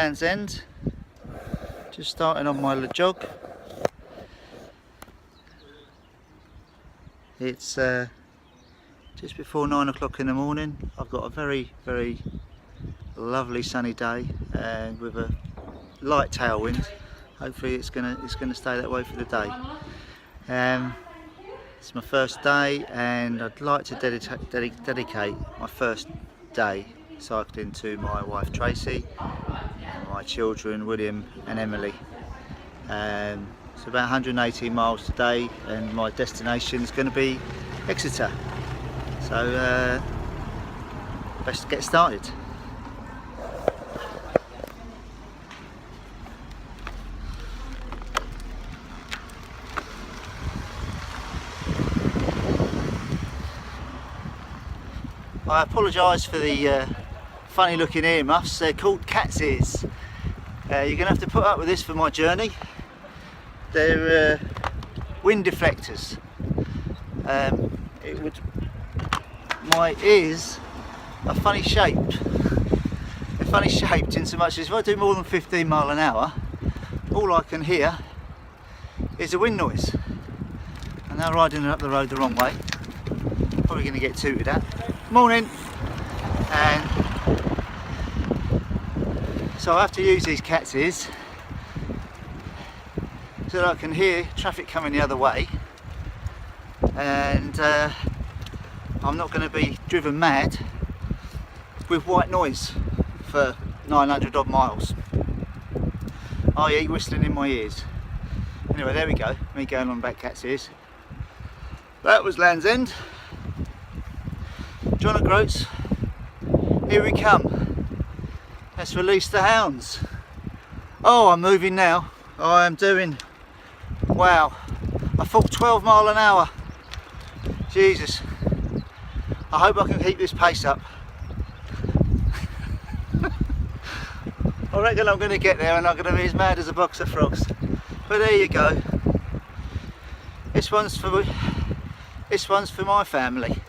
Land's End, just starting on my LEJOG. It's just before 9 o'clock in the morning. I've got a very lovely sunny day with a light tailwind. Hopefully it's gonna stay that way for the day. It's my first day, and I'd like to dedicate my first day cycling to my wife Tracy, and my children William and Emily. It's about 118 miles today, and my destination is going to be Exeter. So best get started. I apologise for the funny looking earmuffs. They're called cat's ears. You're going to have to put up with this for my journey. They're wind deflectors. My ears are funny shaped. They're funny shaped in so much as if I do more than 15 miles an hour, all I can hear is a wind noise. I'm now riding up the road the wrong way. Probably going to get tooted at. Morning. And so I have to use these cat's ears so that I can hear traffic coming the other way, and I'm not going to be driven mad with white noise for 900 odd miles, i.e. whistling in my ears. Anyway, there we go, me going on back cat's ears. That was Land's End. John O'Groats, here we come. Let's release the hounds. Oh, I'm moving now. I am doing, wow, I thought 12 miles an hour. Jesus, I hope I can keep this pace up. I reckon I'm going to get there and I'm going to be as mad as a box of frogs. But there you go. This one's for my family.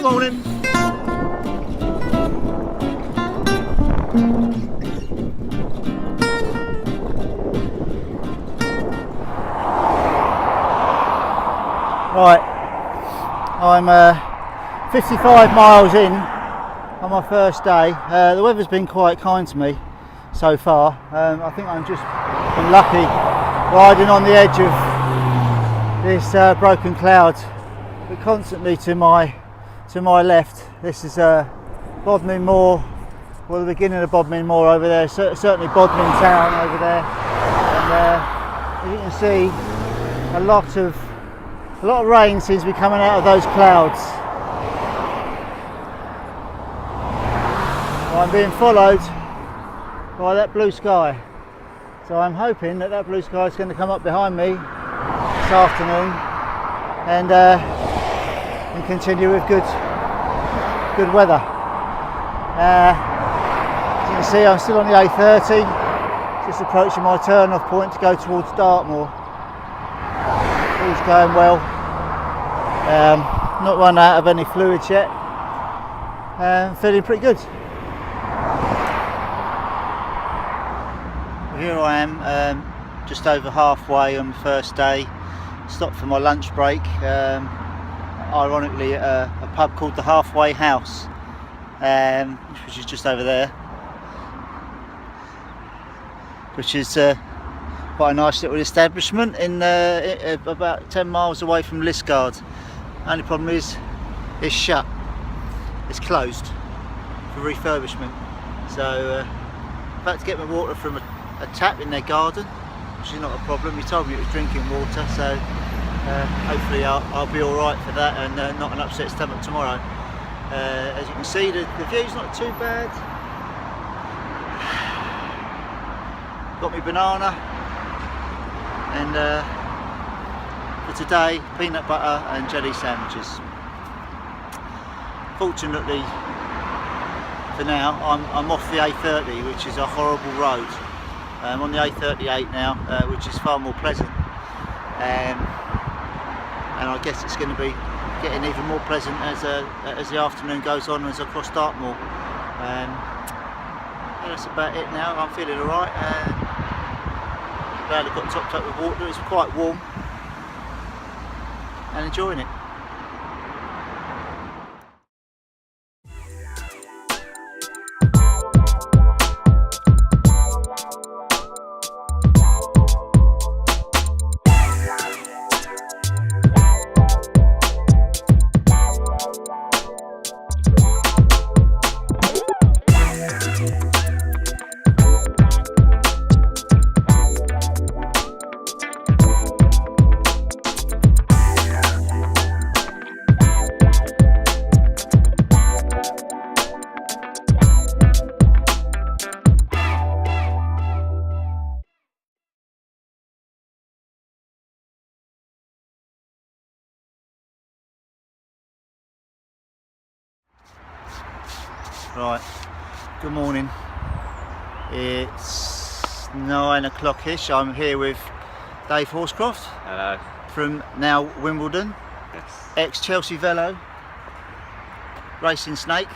Morning. Right, I'm 55 miles in on my first day. The weather's been quite kind to me so far. I think I'm just been lucky riding on the edge of this broken cloud, but constantly to my left. This is Bodmin Moor, well, the beginning of Bodmin Moor over there, certainly Bodmin town over there, and as you can see, a lot of rain seems to be coming out of those clouds. I'm being followed by that blue sky, so I'm hoping that blue sky is going to come up behind me this afternoon and continue with good weather. As you can see, I'm still on the A30, just approaching my turn-off point to go towards Dartmoor. All's going well. Not run out of any fluids yet. Feeling pretty good. Here I am, just over halfway on the first day. Stopped for my lunch break. Ironically, at a pub called the Halfway House, which is just over there, which is quite a nice little establishment in about 10 miles away from Liskeard. Only problem is it's shut, it's closed for refurbishment. So about to get my water from a tap in their garden, which is not a problem. He told me it was drinking water, so hopefully I'll be alright for that and not an upset stomach tomorrow. As you can see, the view's not too bad. Got me banana, and for today, peanut butter and jelly sandwiches. Fortunately for now, I'm off the A30, which is a horrible road. I'm on the A38 now, which is far more pleasant. and I guess it's going to be getting even more pleasant as the afternoon goes on as I cross Dartmoor. That's about it now. I'm feeling alright. Glad I got topped up with water. It's quite warm and enjoying it. Right, good morning. It's 9 o'clock-ish. I'm here with Dave Horscroft. Hello. From now Wimbledon. Yes. Ex-Chelsea Velo. Racing Snake.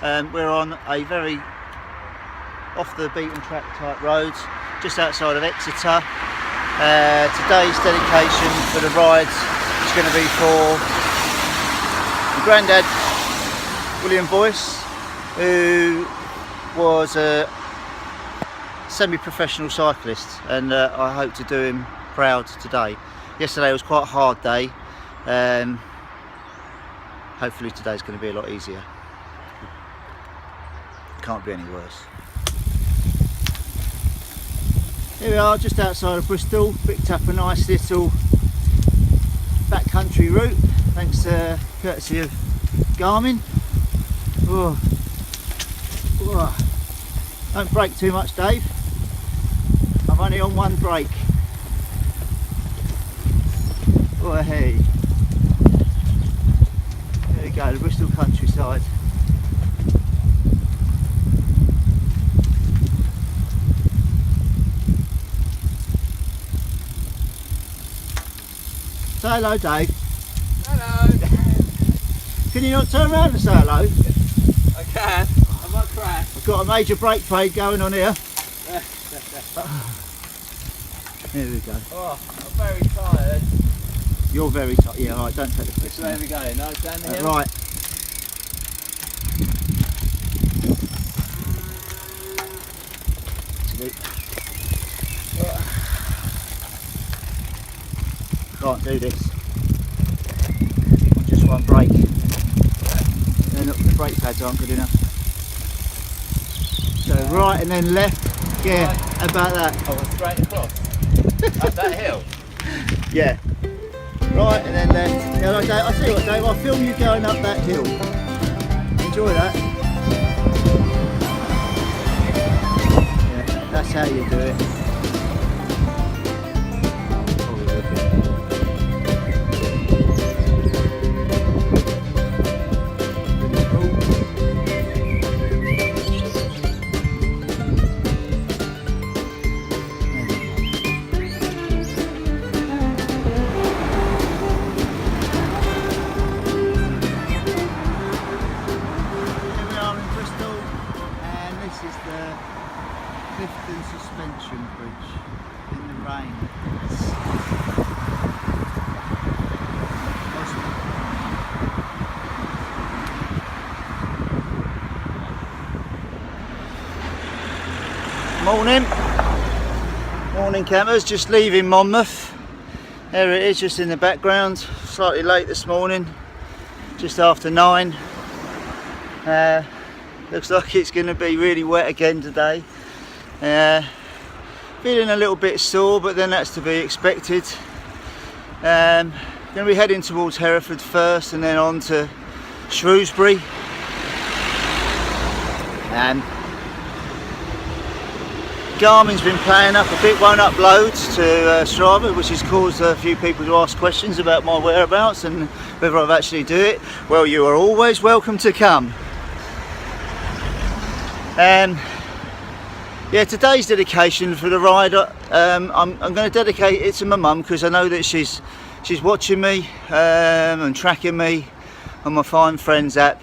We're on a very off the beaten track type road, just outside of Exeter. Today's dedication for the rides is going to be for my granddad, William Boyce, who was a semi-professional cyclist, and I hope to do him proud today. Yesterday was quite a hard day. Hopefully today's going to be a lot easier. Can't be any worse. Here we are, just outside of Bristol. Picked up a nice little backcountry route, thanks to courtesy of Garmin. Oh. Oh. Don't brake too much, Dave. I'm only on one brake. Oh hey. There we go, the Bristol countryside. Say hello, Dave. Hello. Can you not turn around and say hello? I can. I might crash. I've got a major brake fade going on here. Here we go. Oh, I'm very tired. You're very tired. Yeah, alright, don't take the piss. Where are we going? No, down the hill? Right. Can't do this on just one brake. The brake pads aren't good enough. So right and then left. Yeah, Right. how about that? Oh, we're straight across. Up that hill? Yeah. Right and then left. Yeah, like, I'll tell you what, Dave, I'll film you going up that hill. Enjoy that. Yeah, that's how you do it. Suspension bridge in the rain. Morning campers, just leaving Monmouth. There it is, just in the background. Slightly late this morning, just after 9. Looks like it's going to be really wet again today. Feeling a little bit sore, but then that's to be expected. Going to be heading towards Hereford first and then on to Shrewsbury. Garmin's been playing up a bit, won't upload to Strava, which has caused a few people to ask questions about my whereabouts and whether I've actually do it. Well, you are always welcome to come. Yeah, today's dedication for the ride, I'm going to dedicate it to my mum, because I know that she's she's watching me and tracking me on my Find Friends app,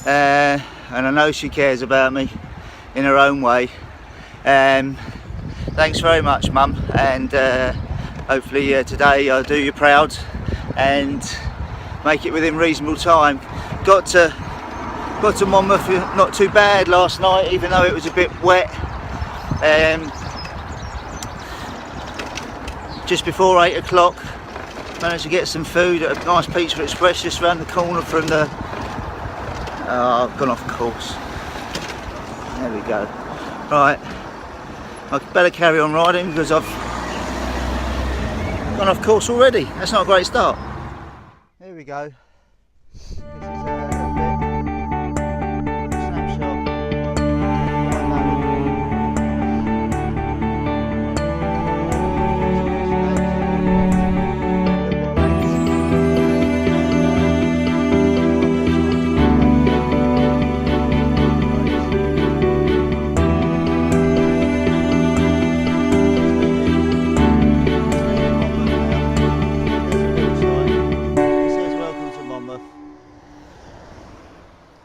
and I know she cares about me in her own way. Thanks very much, Mum, and hopefully today I'll do you proud and make it within reasonable time. Got to Monmouth not too bad last night, even though it was a bit wet. Just before 8 o'clock, managed to get some food at a nice Pizza Express just around the corner from the... Oh, I've gone off course. There we go. Right, I better carry on riding because I've gone off course already. That's not a great start. Here we go. This is a snapshot.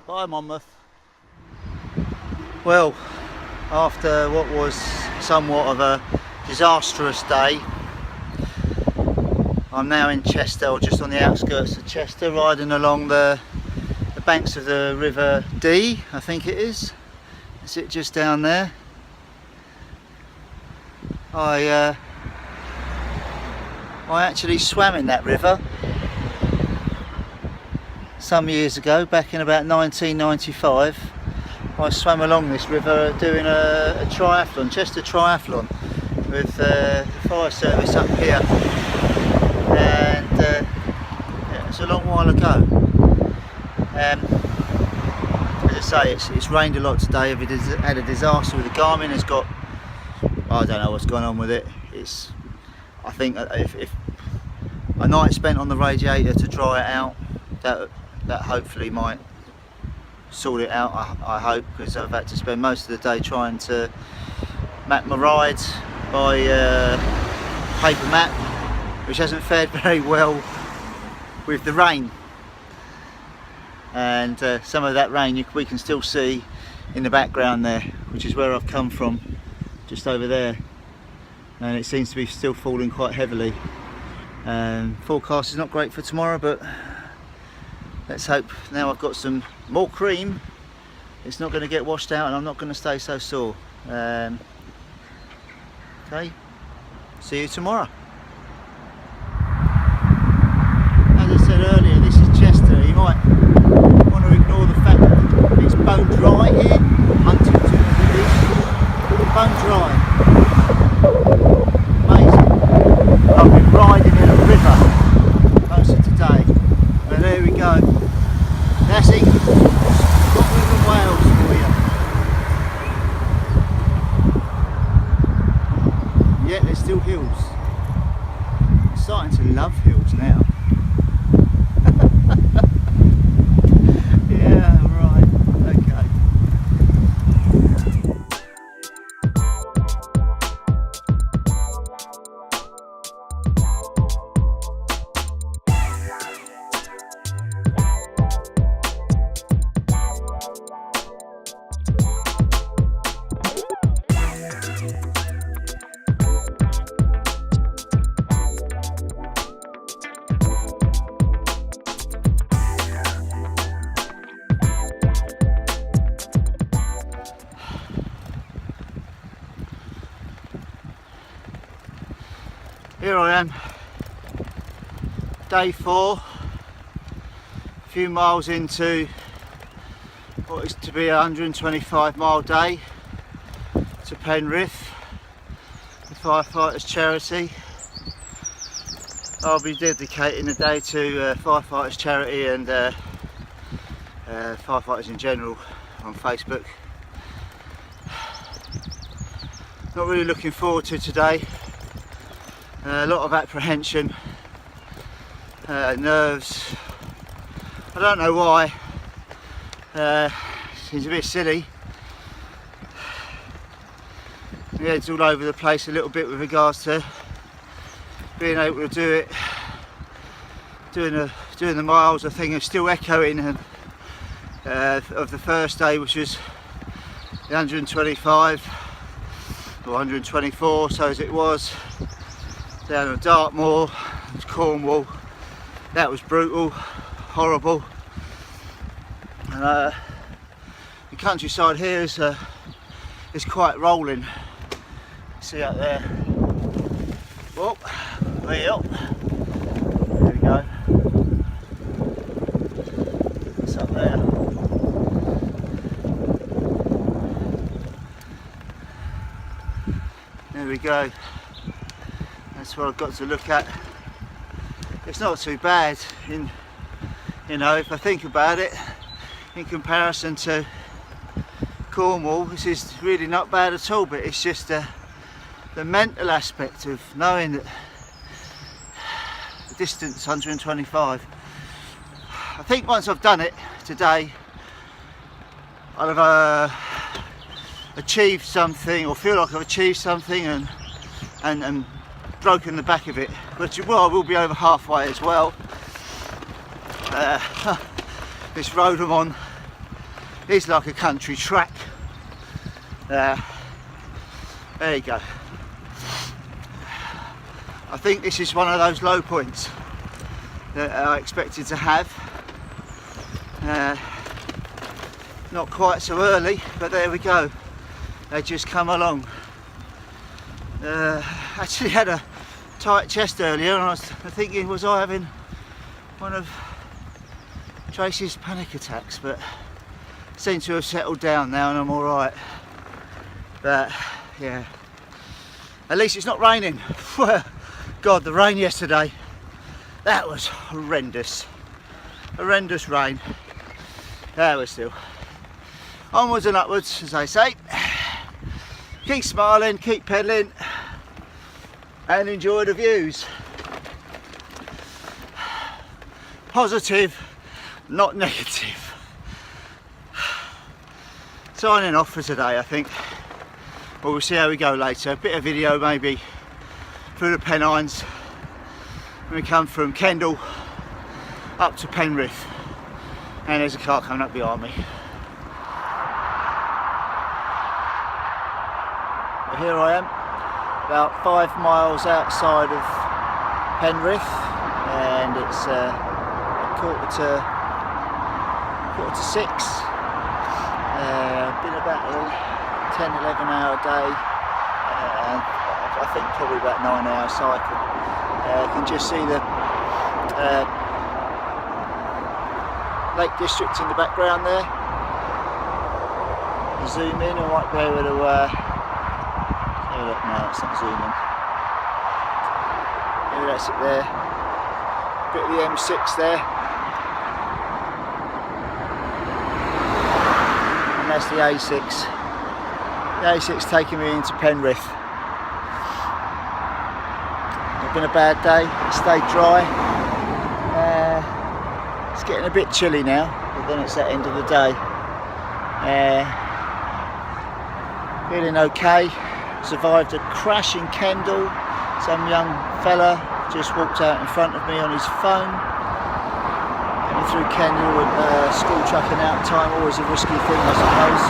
Bye, Monmouth. Well, after what was somewhat of a disastrous day, I'm now in Chester, or just on the outskirts of Chester, riding along the banks of the River Dee, I think it is. Is it just down there? I actually swam in that river some years ago, back in about 1995. I swam along this river doing a triathlon, Chester Triathlon, with the fire service up here, and yeah, it's a long while ago. As I say, it's rained a lot today. It had a disaster with the Garmin. It's got, I don't know what's going on with it. I think if a night spent on the radiator to dry it out, that hopefully might sort it out, I hope, because I've had to spend most of the day trying to map my rides by paper map, which hasn't fared very well with the rain. And some of that rain we can still see in the background there, which is where I've come from, just over there, and it seems to be still falling quite heavily. Forecast is not great for tomorrow, but let's hope now I've got some more cream it's not going to get washed out and I'm not going to stay so sore. Okay, see you tomorrow. As I said earlier, this is Chester. You might want to ignore the fact that it's bone dry here. Huntington Village, bone dry. Amazing. I've been riding in a river most of today. But there we go. That's England, Scotland and Wales for you. Yet there's still hills. I'm starting to love hills now. Yeah, right, okay. Here I am, day 4, a few miles into what is to be a 125-mile day to Penrith, the Firefighters charity. I'll be dedicating the day to Firefighters charity and firefighters in general on Facebook. Not really looking forward to today. A lot of apprehension, nerves. I don't know why. Seems a bit silly. My head's all over the place a little bit with regards to being able to do it doing the miles, I think is still echoing of the first day, which was the 125 or 124, so as it was down at Dartmoor, Cornwall. That was brutal, horrible. And the countryside here is quite rolling. See up there. Whoop, way up. There we go. It's up there. There we go. That's what I've got to look at. It's not too bad, you know, if I think about it, in comparison to Cornwall. This is really not bad at all, but it's just the mental aspect of knowing that the distance 125. I think once I've done it today, I'll have achieved something, or feel like I've achieved something, and broken the back of it. But well, I will be over halfway as well. This road I'm on is like a country track. There you go. I think this is one of those low points that I expected to have. Not quite so early, but there we go. They just come along. Actually had a tight chest earlier, and I was thinking, was I having one of Tracy's panic attacks? But seem to have settled down now, and I'm all right. But yeah, at least it's not raining. God, the rain yesterday, that was horrendous. Horrendous rain. There we're still onwards and upwards, as I say. Keep smiling, keep pedalling, and enjoy the views. Positive, not negative. Signing off for today, I think. Well, we'll see how we go later. A bit of video maybe through the Pennines when we come from Kendal up to Penrith. And there's a car coming up behind me. Well, here I am, about 5 miles outside of Penrith, and it's quarter to 6. Been about a 10-11 hour day, and I think probably about 9 hour cycle. You can just see the Lake District in the background there. Zoom in, I might be able to oh look, no, it's not zooming. Maybe that's it there. Bit of the M6 there. And that's the A6. The A6 taking me into Penrith. It's been a bad day, it stayed dry. It's getting a bit chilly now, but then it's that end of the day. Feeling okay. Survived a crash in Kendal. Some young fella just walked out in front of me on his phone. Getting through Kendal with school trucking out time, always a risky thing, I suppose.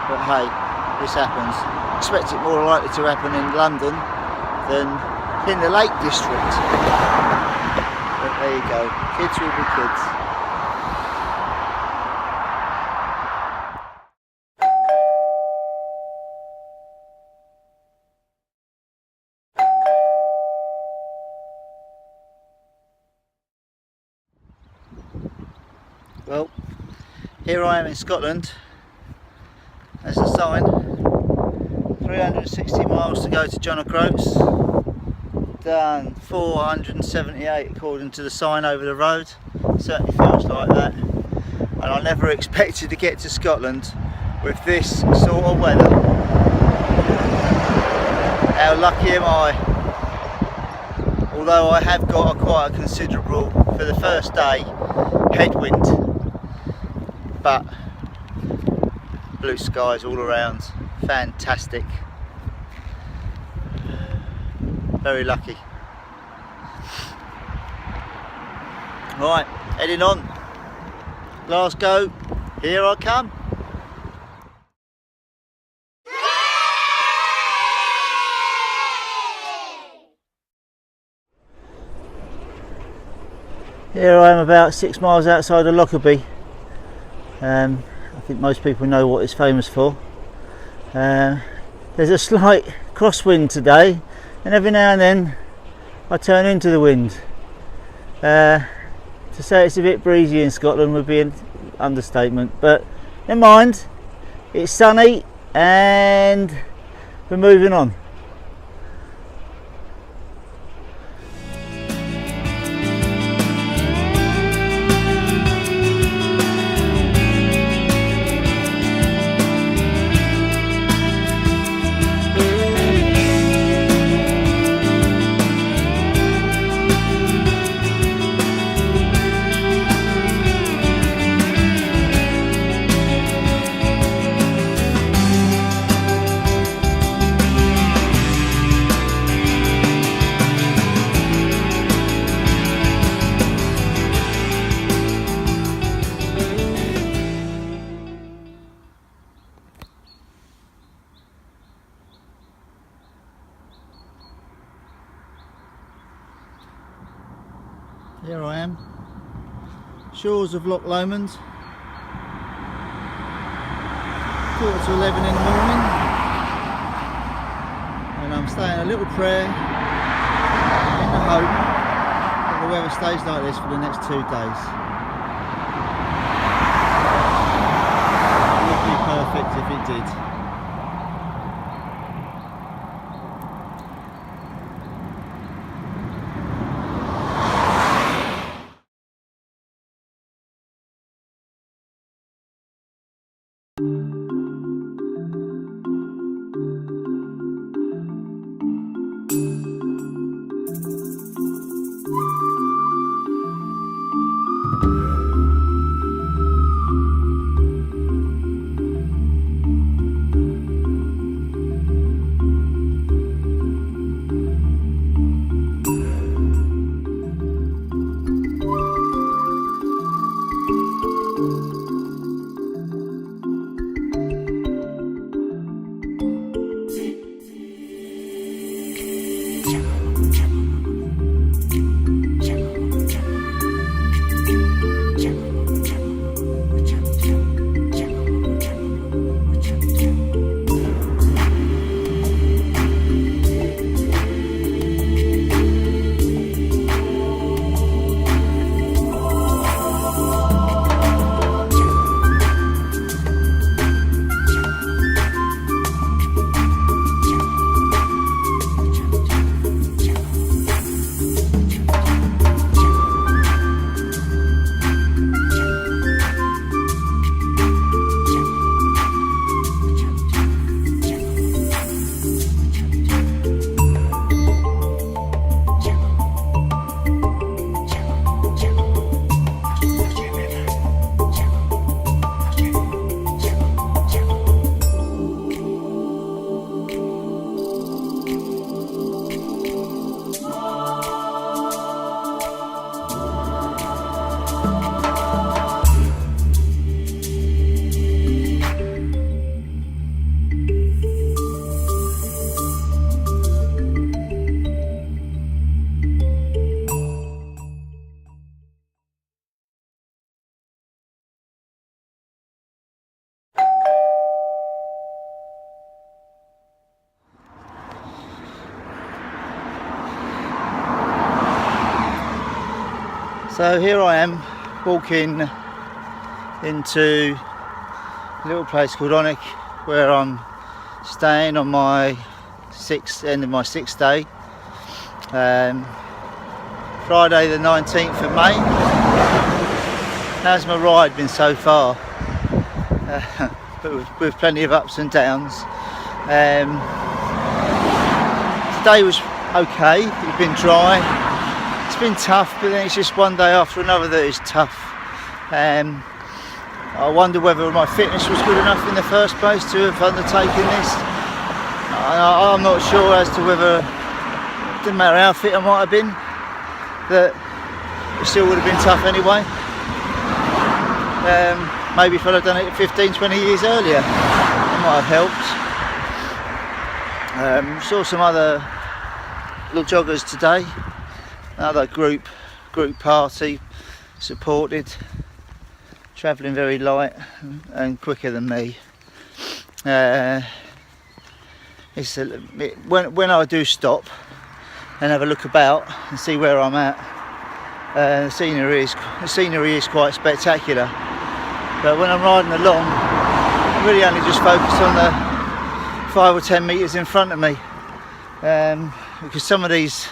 But hey, this happens. Expect it more likely to happen in London than in the Lake District. But there you go, kids will be kids. Well, here I am in Scotland. There's a sign. 360 miles to go to John O'Groats. Done 478 according to the sign over the road. Certainly feels like that. And I never expected to get to Scotland with this sort of weather. How lucky am I? Although I have got quite a considerable, for the first day, headwind. But blue skies all around, fantastic. Very lucky. Right, heading on. Last go, here I come. Here I am about 6 miles outside of Lockerbie. I think most people know what it's famous for. There's a slight crosswind today, and every now and then I turn into the wind. To say it's a bit breezy in Scotland would be an understatement, but never mind, it's sunny and we're moving on. Here I am, shores of Loch Lomond, 11:15 in the morning, and I'm saying a little prayer in the hope that the weather stays like this for the next 2 days. It would be perfect if it did. So here I am walking into a little place called Onick, where I'm staying on my end of my sixth day, Friday the 19th of May. How's my ride been so far? With plenty of ups and downs. Today was okay, it's been dry. It's been tough, but then it's just one day after another that is tough. I wonder whether my fitness was good enough in the first place to have undertaken this. I'm not sure as to whether, it didn't matter how fit I might have been, that it still would have been tough anyway. Maybe if I'd have done it 15-20 years earlier, it might have helped. Saw some other little joggers today, another group party, supported, travelling very light and quicker than me. When I do stop and have a look about and see where I'm at, the scenery is quite spectacular. But when I'm riding along, I'm really only just focused on the 5 or 10 metres in front of me, because some of these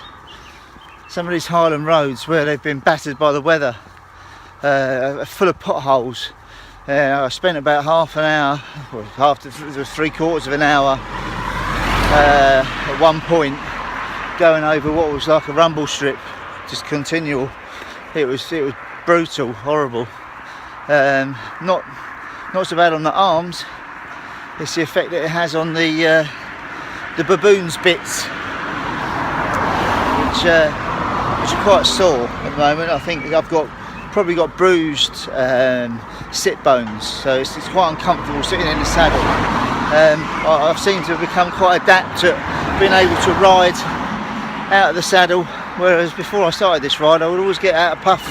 Highland roads where they've been battered by the weather are full of potholes. I spent about half an hour, or three-quarters of an hour at one point going over what was like a rumble strip, just continual. It was brutal, horrible. Not so bad on the arms. It's the effect that it has on the baboons bits, which are quite sore at the moment. I think I've probably got bruised sit bones, so it's quite uncomfortable sitting in the saddle. I've seemed to have become quite adept at being able to ride out of the saddle, whereas before I started this ride I would always get out of puff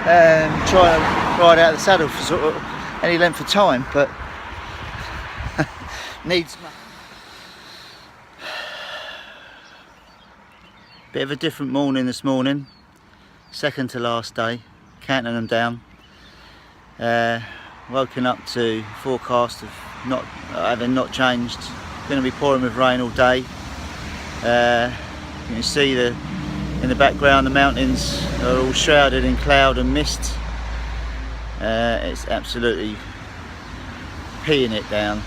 trying to ride out of the saddle for sort of any length of time, but needs. Bit of a different morning this morning, second to last day, counting them down. Woken up to forecast of having not changed. Going to be pouring with rain all day. You can see in the background the mountains are all shrouded in cloud and mist. It's absolutely peeing it down.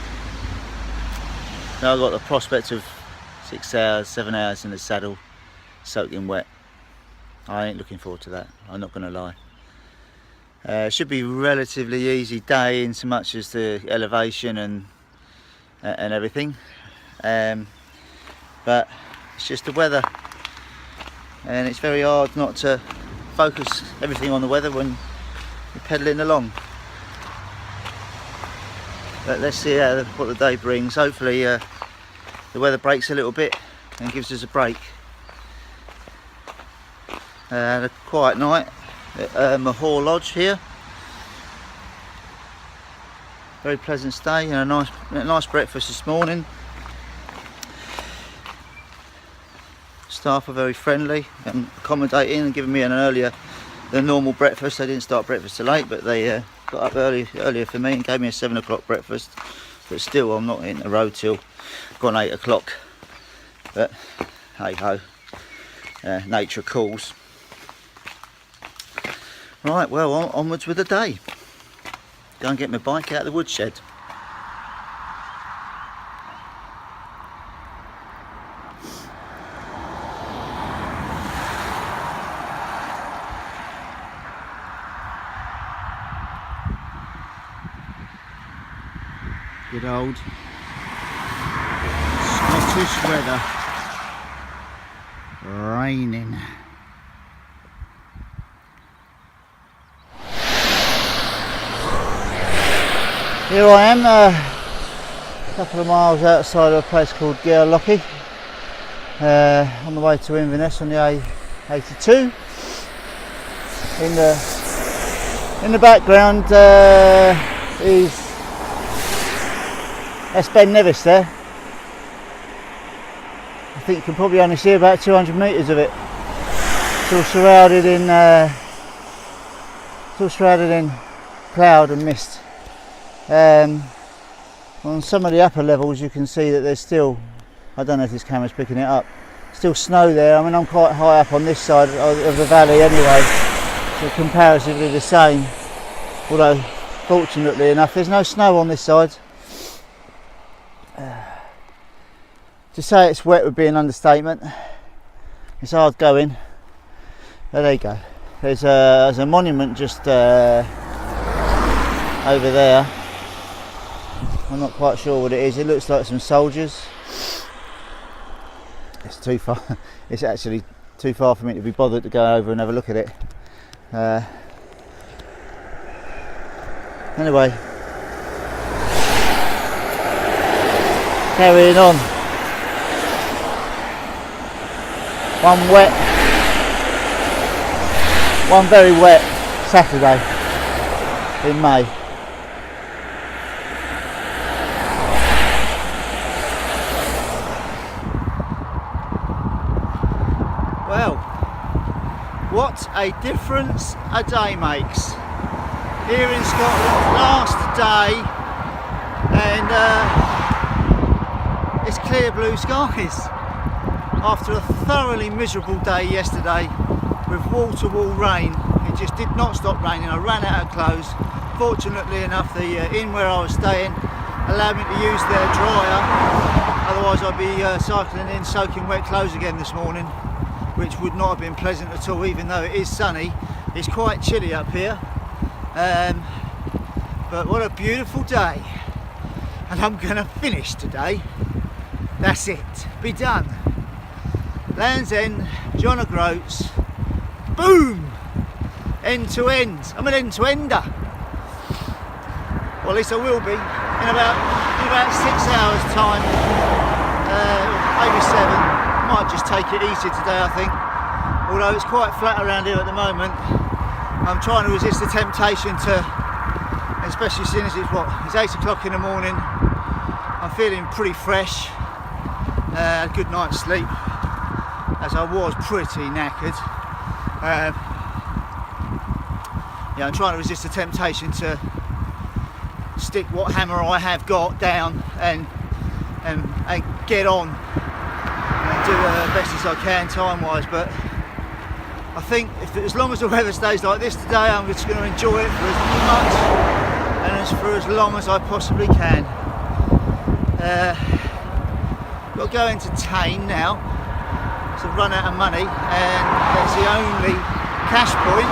Now I've got the prospect of 6 hours, 7 hours in the saddle, soaking wet. I ain't looking forward to that, I'm not going to lie. It should be a relatively easy day in so much as the elevation and everything, but it's just the weather, and it's very hard not to focus everything on the weather when you're pedalling along. But let's see what the day brings. Hopefully the weather breaks a little bit and gives us a break. Had a quiet night at Mahor Lodge here. Very pleasant stay and a nice breakfast this morning. Staff are very friendly and accommodating and giving me an earlier than normal breakfast. They didn't start breakfast till 8, but they got up earlier for me and gave me a 7 o'clock breakfast. But still, I'm not hitting the road till gone 8 o'clock. But hey ho, nature calls. Right, well, onwards with the day. Go and get my bike out of the woodshed. Good old Scottish weather. Raining. Here I am, a couple of miles outside of a place called Gairlochie, on the way to Inverness on the A82. In the background is that's Ben Nevis there. I think you can probably only see about 200 metres of it. It's all surrounded in cloud and mist. On some of the upper levels you can see that there's still, I don't know if this camera's picking it up, still snow there. I mean, I'm quite high up on this side of the valley anyway, so comparatively the same, although fortunately enough there's no snow on this side. To say it's wet would be an understatement. It's hard going, but there you go. There's a monument just over there. I'm not quite sure what it is. It looks like some soldiers. It's too far. It's actually too far for me to be bothered to go over and have a look at it. Anyway, carrying on. One very wet Saturday in May. Well, what a difference a day makes. Here in Scotland, last day, and it's clear blue skies. After a thoroughly miserable day yesterday with wall-to-wall rain, it just did not stop raining. I ran out of clothes. Fortunately enough, the inn where I was staying allowed me to use their dryer. Otherwise I'd be cycling in soaking wet clothes again this morning, which would not have been pleasant at all. Even though it is sunny, it's quite chilly up here. But what a beautiful day, and I'm gonna finish today. That's it, be done. Land's End, John O'Groats, boom, end to end. I'm an end to ender. Well, at least I will be in about 6 hours time, maybe 7. Might just take it easy today, I think. Although it's quite flat around here at the moment, I'm trying to resist the temptation to, especially seeing as it's 8 o'clock in the morning. I'm feeling pretty fresh. Had a good night's sleep, as I was pretty knackered. Yeah, I'm trying to resist the temptation to stick what hammer I have got down and get on and do the best as I can time-wise. But I think as long as the weather stays like this today, I'm just going to enjoy it for as much and for as long as I possibly can. Got to go into Tane now to run out of money, and it's the only cash point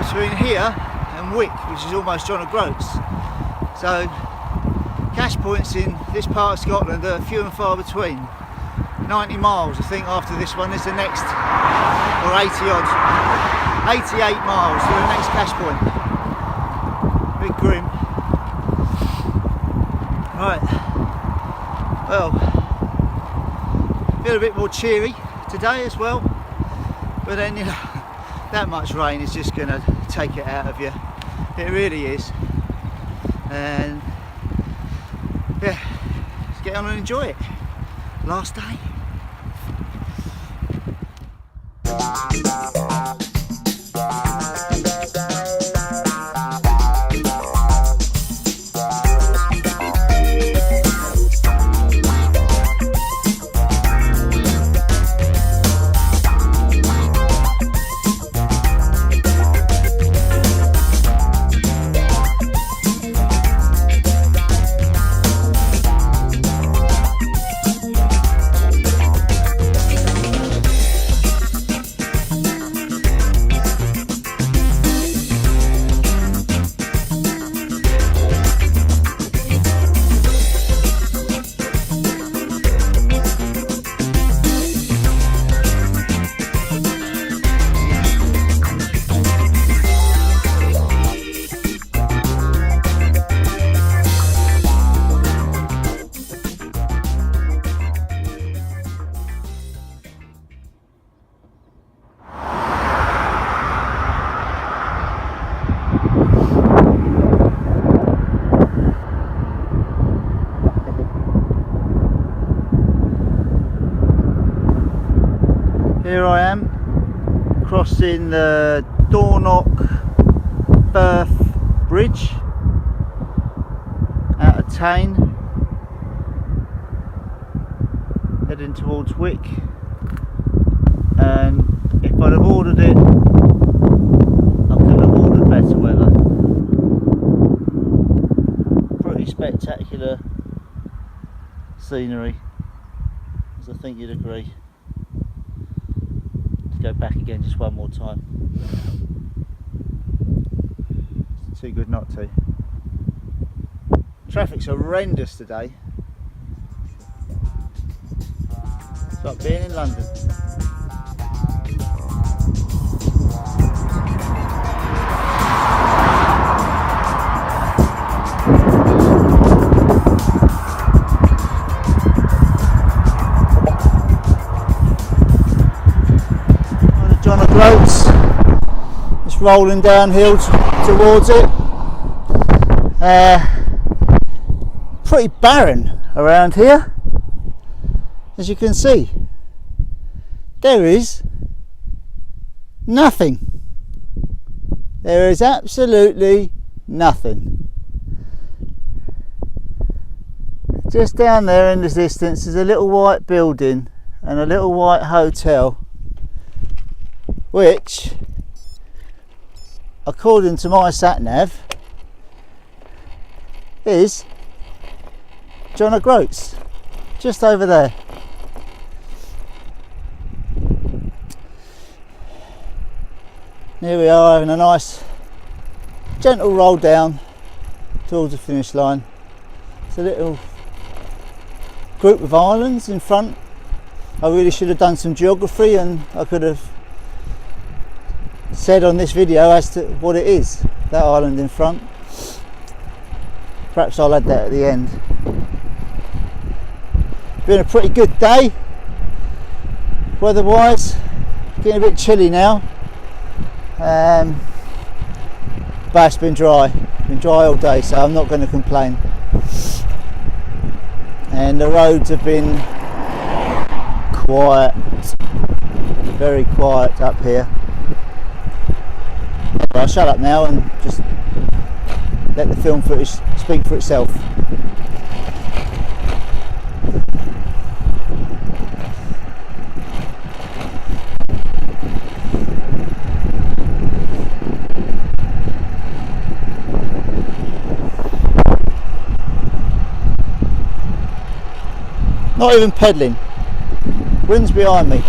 between here and Wick, which is almost John O'Groats. So cash points in this part of Scotland are few and far between. 90 miles I think after this one is the next, or 80 odd, 88 miles to the next cash point. Bit grim. Right, well, feel a bit more cheery today as well, but then, you know, that much rain is just going to take it out of you. It really is. And yeah, let's get on and enjoy it. Last day. Here I am, crossing the Dornoch Firth Bridge out of Tane, heading towards Wick. And if I'd have ordered it, I could have ordered better weather. Pretty spectacular scenery, as I think you'd agree. Go back again just one more time. It's too good not to. Traffic's horrendous today. It's like being in London. just rolling downhill towards it. Pretty barren around here, as you can see. There is nothing. There is absolutely nothing. Just down there in the distance is a little white building and a little white hotel, which, according to my sat nav, is John O'Groats, just over there. Here we are, having a nice gentle roll down towards the finish line. It's a little group of islands in front. I really should have done some geography, and I could have said on this video as to what it is, that island in front. Perhaps I'll add that at the end. Been a pretty good day weather wise, getting a bit chilly now, but it's been dry all day, so I'm not going to complain. And the roads have been quiet, very quiet up here. I'll shut up now and just let the film footage speak for itself. Not even pedalling. Wind's behind me.